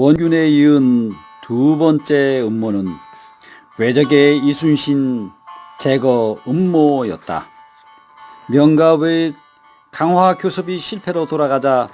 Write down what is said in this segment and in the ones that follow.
원균에 이은 두 번째 음모는 외적의 이순신 제거 음모였다. 명갑의 강화 교섭이 실패로 돌아가자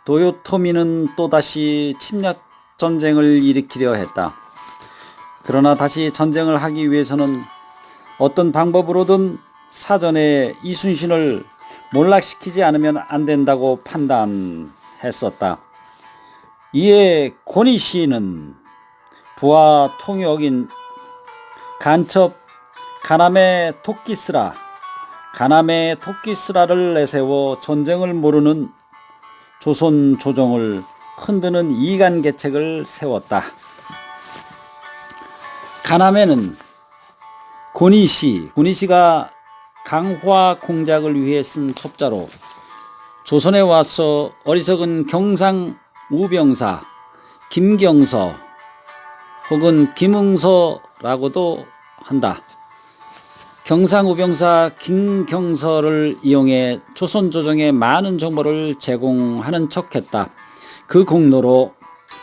도요토미는 또다시 침략 전쟁을 일으키려 했다. 그러나 다시 전쟁을 하기 위해서는 어떤 방법으로든 사전에 이순신을 몰락시키지 않으면 안 된다고 판단했었다. 이에 고니시는 부하 통역인 간첩 가나메 토끼스라를 내세워 전쟁을 모르는 조선 조정을 흔드는 이간계책을 세웠다. 가나메는 고니시가 강화 공작을 위해 쓴 첩자로 조선에 와서 어리석은 경상 우병사 김경서 혹은 김응서라고도 한다. 경상우병사 김경서를 이용해 조선 조정에 많은 정보를 제공하는 척했다. 그 공로로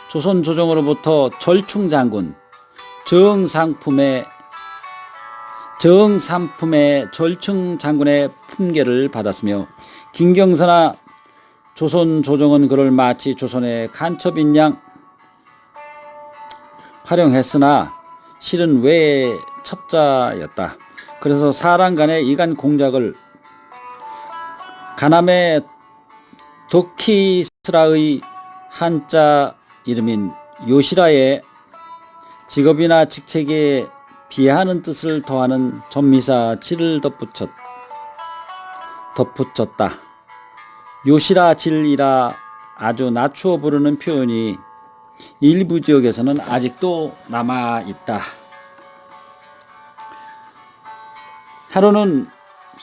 조선 조정으로부터 절충장군 정삼품의 절충장군의 품계를 받았으며 김경서나 조선 조정은 그를 마치 조선의 간첩인 양 활용했으나 실은 외의 첩자였다. 그래서 사람 간의 이간 공작을 가나메 도키스라의 한자 이름인 요시라의 직업이나 직책에 비하하는 뜻을 더하는 전미사 질을 덧붙였다. 요시라 질이라 아주 낮추어 부르는 표현이 일부 지역에서는 아직도 남아있다. 하루는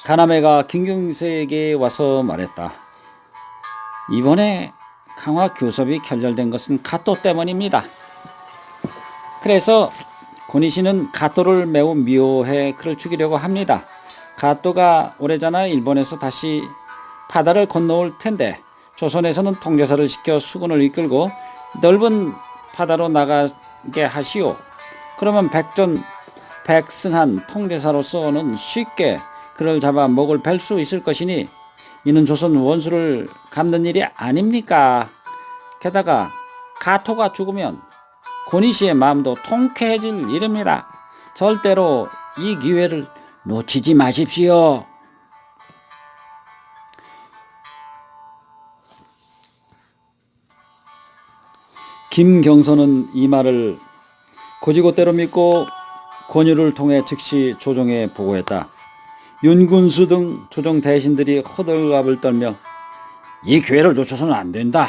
가나메가 김경서에게 와서 말했다. 이번에 강화 교섭이 결렬된 것은 가토 때문입니다. 그래서 고니시는 가토를 매우 미워해 그를 죽이려고 합니다. 가토가 오래전에 일본에서 다시 바다를 건너올 텐데 조선에서는 통제사를 시켜 수군을 이끌고 넓은 바다로 나가게 하시오. 그러면 백승한 통제사로서는 쉽게 그를 잡아 목을 벨 수 있을 것이니 이는 조선 원수를 갚는 일이 아닙니까? 게다가 가토가 죽으면 고니시의 마음도 통쾌해질 일입니다. 절대로 이 기회를 놓치지 마십시오. 김경서는 이 말을 고지고대로 믿고 권유를 통해 즉시 조정에 보고했다. 윤군수 등 조정 대신들이 호들갑을 떨며 이 기회를 놓쳐서는 안 된다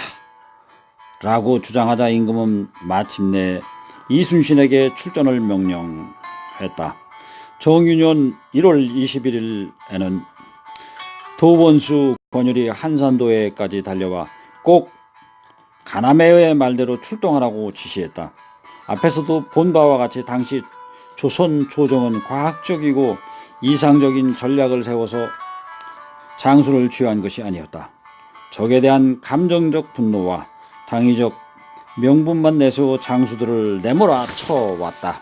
라고 주장하자 임금은 마침내 이순신에게 출전을 명령했다. 정윤년 1월 21일에는 도원수 권율이 한산도에까지 달려와 꼭 가나메의 말대로 출동하라고 지시했다. 앞에서도 본 바와 같이 당시 조선 조정은 과학적이고 이상적인 전략을 세워서 장수를 취한 것이 아니었다. 적에 대한 감정적 분노와 당위적 명분만 내세워 장수들을 내몰아 쳐왔다.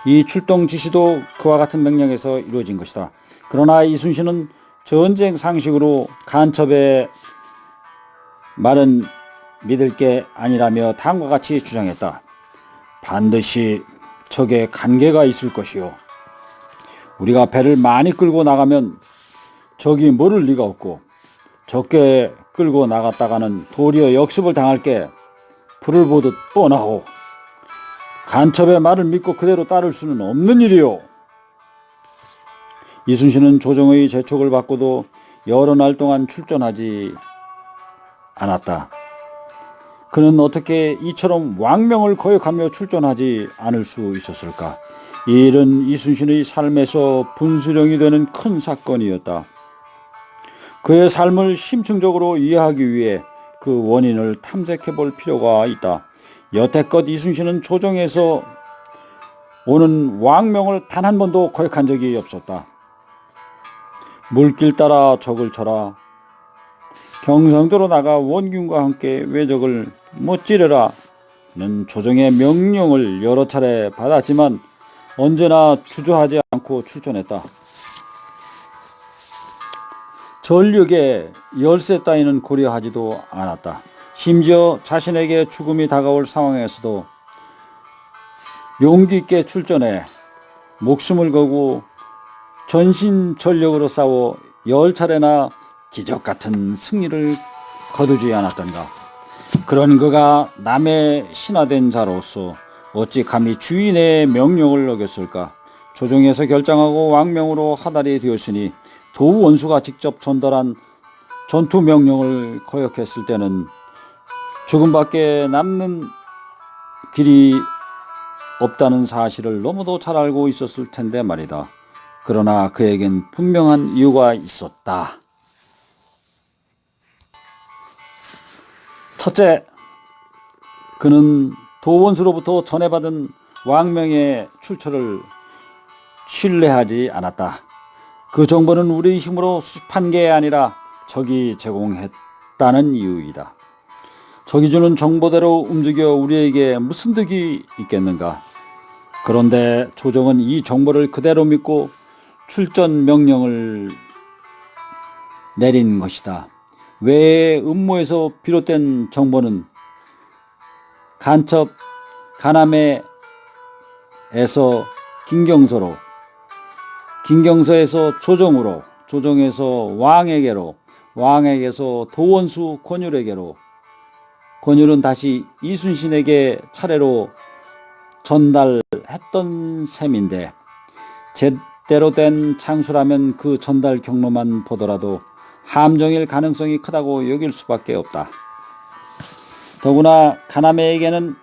이 출동 지시도 그와 같은 명령에서 이루어진 것이다. 그러나 이순신은 전쟁 상식으로 간첩의 말은 믿을 게 아니라며 다음과 같이 주장했다. 반드시 적의 간계가 있을 것이요. 우리가 배를 많이 끌고 나가면 적이 모를 리가 없고 적게 끌고 나갔다가는 도리어 역습을 당할 게 불을 보듯 뻔하고 간첩의 말을 믿고 그대로 따를 수는 없는 일이요. 이순신은 조정의 재촉을 받고도 여러 날 동안 출전하지 않았다. 그는 어떻게 이처럼 왕명을 거역하며 출전하지 않을 수 있었을까? 이 일은 이순신의 삶에서 분수령이 되는 큰 사건이었다. 그의 삶을 심층적으로 이해하기 위해 그 원인을 탐색해 볼 필요가 있다. 여태껏 이순신은 조정에서 오는 왕명을 단 한 번도 거역한 적이 없었다. 물길 따라 적을 쳐라. 경상도로 나가 원균과 함께 왜적을 못 지르라는 조정의 명령을 여러 차례 받았지만 언제나 주저하지 않고 출전했다. 전력에 열세 따위는 고려하지도 않았다. 심지어 자신에게 죽음이 다가올 상황에서도 용기 있게 출전해 목숨을 걸고 전신전력으로 싸워 10차례나 기적같은 승리를 거두지 않았던가. 그런 그가 남의 신하된 자로서 어찌 감히 주인의 명령을 어겼을까. 조정에서 결정하고 왕명으로 하달이 되었으니 도우 원수가 직접 전달한 전투 명령을 거역했을 때는 죽음밖에 남는 길이 없다는 사실을 너무도 잘 알고 있었을 텐데 말이다. 그러나 그에겐 분명한 이유가 있었다. 첫째, 그는 도원수로부터 전해받은 왕명의 출처를 신뢰하지 않았다. 그 정보는 우리 힘으로 수집한 게 아니라 적이 제공했다는 이유이다. 적이 주는 정보대로 움직여 우리에게 무슨 득이 있겠는가? 그런데 조정은 이 정보를 그대로 믿고 출전 명령을 내린 것이다. 외의 음모에서 비롯된 정보는 간첩 가남에에서 김경서로, 김경서에서 조정으로, 조정에서 왕에게로, 왕에게서 도원수 권율에게로, 권율은 다시 이순신에게 차례로 전달했던 셈인데 제대로 된 장수라면 그 전달 경로만 보더라도 함정일 가능성이 크다고 여길 수밖에 없다. 더구나 가나메에게는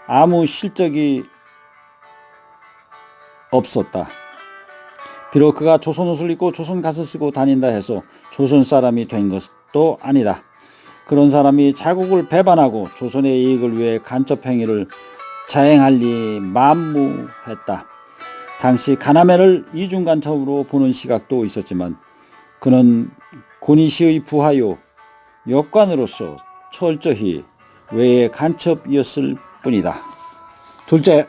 아무 실적이 없었다. 비록 그가 조선 옷을 입고 조선 갓을 쓰고 다닌다 해서 조선 사람이 된 것도 아니다. 그런 사람이 자국을 배반하고 조선의 이익을 위해 간첩 행위를 자행할 리 만무했다. 당시 가나메를 이중간첩으로 보는 시각도 있었지만 그는 고니시의 부하요 역관으로서 철저히 외의 간첩이었을 뿐이다. 둘째,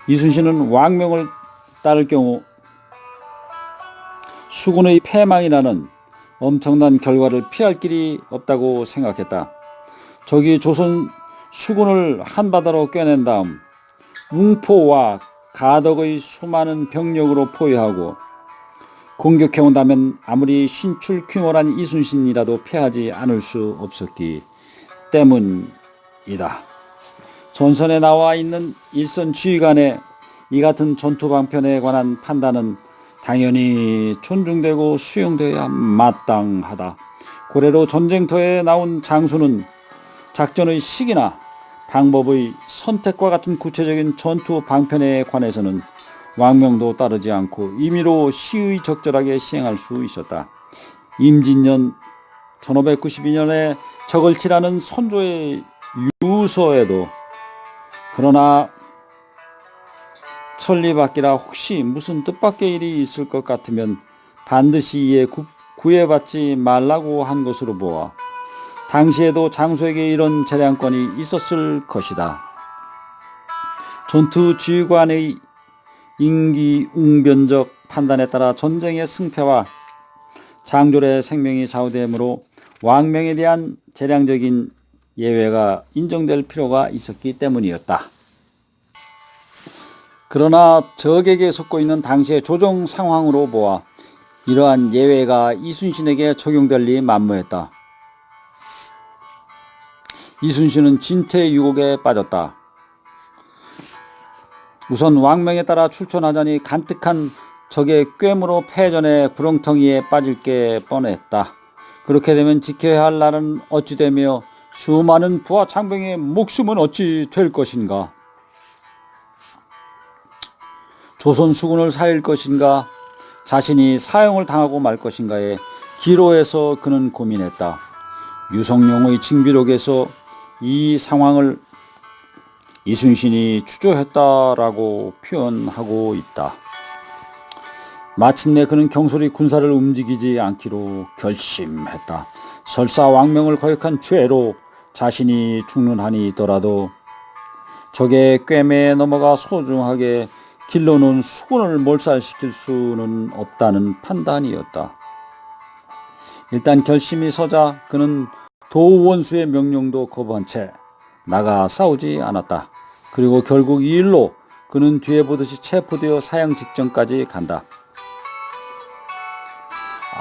이순신은 왕명을 따를 경우 수군의 패망이라는 엄청난 결과를 피할 길이 없다고 생각했다. 적이 조선 수군을 한바다로 꿰낸 다음 웅포와 가덕의 수많은 병력으로 포위하고 공격해온다면 아무리 신출귀몰한 이순신이라도 패하지 않을 수 없었기 때문이다. 전선에 나와 있는 일선 지휘관의 이 같은 전투 방편에 관한 판단은 당연히 존중되고 수용되어야 마땅하다. 고래로 전쟁터에 나온 장수는 작전의 시기나 방법의 선택과 같은 구체적인 전투 방편에 관해서는 왕명도 따르지 않고 임의로 시의적절하게 시행할 수 있었다. 임진년 1592년에 적을 치라는 선조의 유서에도 그러나 천리밖이라 혹시 무슨 뜻밖의 일이 있을 것 같으면 반드시 이에 구애받지 말라고 한 것으로 보아 당시에도 장수에게 이런 재량권이 있었을 것이다. 전투 지휘관의 임기응변적 판단에 따라 전쟁의 승패와 장졸의 생명이 좌우되므로 왕명에 대한 재량적인 예외가 인정될 필요가 있었기 때문이었다. 그러나 적에게 속고 있는 당시의 조정 상황으로 보아 이러한 예외가 이순신에게 적용될 리 만무했다. 이순신은 진퇴유곡에 빠졌다. 우선 왕명에 따라 출전하자니 간특한 적의 꾀무로 패전에 구렁텅이에 빠질 게 뻔했다. 그렇게 되면 지켜야 할 나라는 어찌 되며 수많은 부하 장병의 목숨은 어찌 될 것인가? 조선 수군을 살릴 것인가? 자신이 사형을 당하고 말 것인가에 기로에서 그는 고민했다. 유성룡의 징비록에서 이 상황을 이순신이 추조했다라고 표현하고 있다. 마침내 그는 경솔히 군사를 움직이지 않기로 결심했다. 설사 왕명을 거역한 죄로 자신이 죽는 한이 있더라도 적의 꿰매에 넘어가 소중하게 길러놓은 수군을 몰살시킬 수는 없다는 판단이었다. 일단 결심이 서자 그는 도원수의 명령도 거부한 채 나가 싸우지 않았다. 그리고 결국 이 일로 그는 뒤에 보듯이 체포되어 사형 직전까지 간다.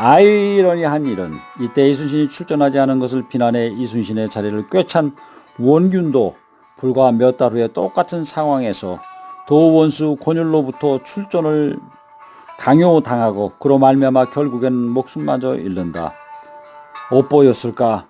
아이러니한 일은 이때 이순신이 출전하지 않은 것을 비난해 이순신의 자리를 꿰찬 원균도 불과 몇 달 후에 똑같은 상황에서 도원수 권율로부터 출전을 강요당하고 그로 말미암아 결국엔 목숨마저 잃는다. 엇보였을까?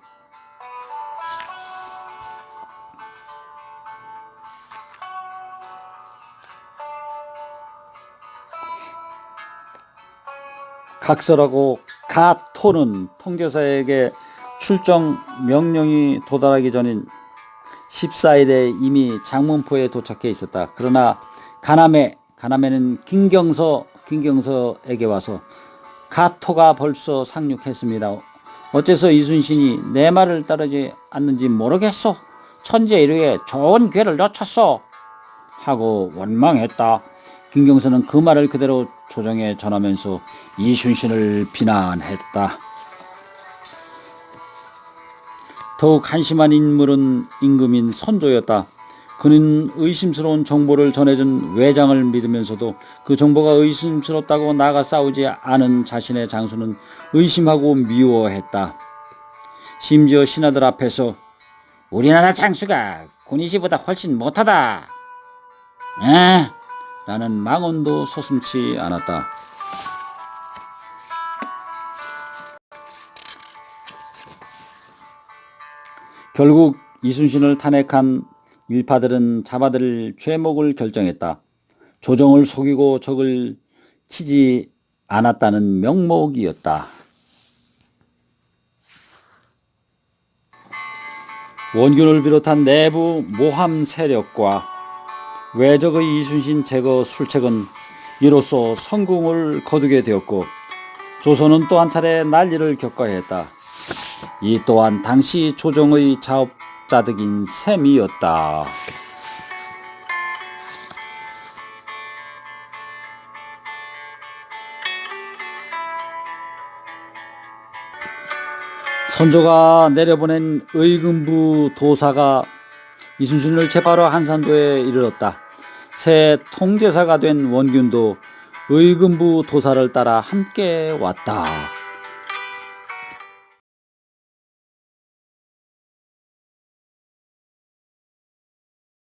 각설하고 가토는 통제사에게 출정 명령이 도달하기 전인 14일에 이미 장문포에 도착해 있었다. 그러나 가남에는 김경서에게 와서 가토가 벌써 상륙했습니다. 어째서 이순신이 내 말을 따르지 않는지 모르겠소. 천재 이르에 좋은 기회를 놓쳤소. 하고 원망했다. 김경서는 그 말을 그대로 조정에 전하면서 이순신을 비난했다. 더욱 한심한 인물은 임금인 선조였다. 그는 의심스러운 정보를 전해준 외장을 믿으면서도 그 정보가 의심스럽다고 나가 싸우지 않은 자신의 장수는 의심하고 미워했다. 심지어 신하들 앞에서 우리나라 장수가 군의시보다 훨씬 못하다 라는 망언도 서슴지 않았다. 결국 이순신을 탄핵한 일파들은 잡아들일 죄목을 결정했다. 조정을 속이고 적을 치지 않았다는 명목이었다. 원균을 비롯한 내부 모함 세력과 외적의 이순신 제거 술책은 이로써 성공을 거두게 되었고 조선은 또 한 차례 난리를 겪어야 했다. 이 또한 당시 조정의 자업자득인 셈이었다. 선조가 내려보낸 의금부 도사가 이순신을 재파로 한산도에 이르렀다. 새 통제사가 된 원균도 의금부 도사를 따라 함께 왔다.